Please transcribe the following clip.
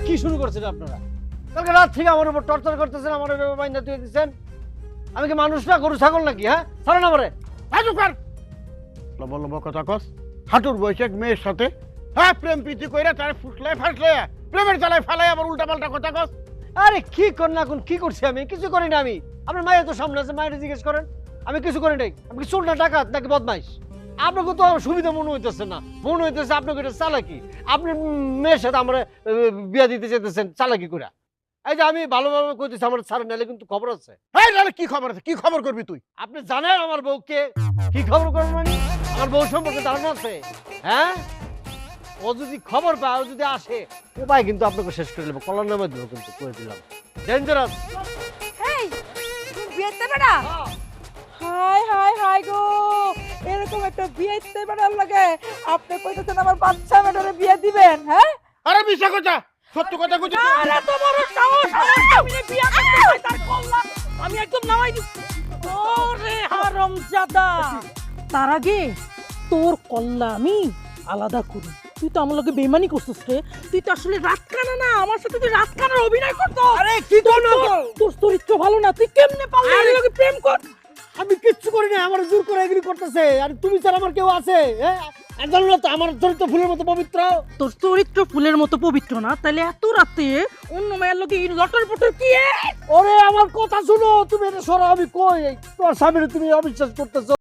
কি শুরু করছেন আপনারা? কালকে রাত থেকে আমার উপর টর্চার করতেছেন, আমার বাইন্দা তুই দিচ্ছেন। আমি কি মানুষ না, গরু ছাগল নাকি? হ্যাঁ, ছাড়েন আমারে। লব লব কথা কস, হাঁটুর বয়সে এক মেয়ের সাথে হ্যাঁ প্রেম প্রীতি কইরা তার ফুসলে ফাসলে প্রেমের জ্বালায় ফালাই আবার উল্টা পাল্টা কথা কস। আরে কি কর না কোন, কি করছি আমি? কিছু করি না আমি। আপনার মায়ের তো সামনে আছে, মায়ের জিজ্ঞেস করেন। আমি কিছু করি নাই। আমি কি চোর না ডাকাত নাকি বদমাইশ? আপনাকে তো আমার সুবিধা মনে হইতেছে না, মনে হইতেছে আপনাকে এটা চালাকি। আপনি মেয়ের সাথে আমার বিয়া দিতে চাইতেছেন চালাকি করে। এই যে আমি ভালোভাবে কইতেছি, আমার ছাড়েন, নাহলে কিন্তু খবর আছে। এই নাহলে কি খবর আছে? কি খবর করবি তুই? আপনি জানেন আমার বউকে? কি খবর করবেন মানে? আমার বউ সম্পর্কে ধারণা আছে? হ্যাঁ, ও যদি খবর পায়, ও যদি আসে, ও ভাই কিন্তু আপনাকে শেষ করে দেবো, কলার নামে দেবো কিন্তু, করে দিলাম। ডেঞ্জারাস। এই তুমি বিয়েতে বেড়া, হাই হাই হাই গো, এরকম একটা বিয়েতে বেড়ার লাগে আপনি কইতেছেন আমার বাচ্চা মেয়েটারে বিয়ে দিবেন? হ্যাঁ, আরে মিশা কথা, সত্য কথা কইছিস। আরে তো বড় সাহস, আমার সামনে বিয়ে করতে হয় তার কল্লা আমি একদম নামাই দিই। ওরে হারামজাদা, তার আগে তোর কল্লা আমি আলাদা করি। তুই তো আমার লগে বেইমানি করছিস রে, তুই তো আসলে রাতকানা না, আমার সাথে তুই রাতকানার অভিনয় করতো। আরে কি করলো? তোর চরিত্র ভালো না, তুই কেমনে পারলি এর লগে প্রেম কর? আমি কিচ্ছু করি না, আমার জোর করে এগ্রি করতেছে। আর তুমি স্যার আমার কেউ আছে? হ্যাঁ, জানো না তো আমার চরিত্র ফুলের মতো পবিত্র। তোর চরিত্র ফুলের মতো পবিত্র না, তাহলে এত রাতে অন্য মায়ের লগে এই লটর পটর কি? ওরে আমার কথা শুনো, তুমি এটা সরো, আমি কই তোমার স্বামীর তুমি অবিশ্বাস করতেছো।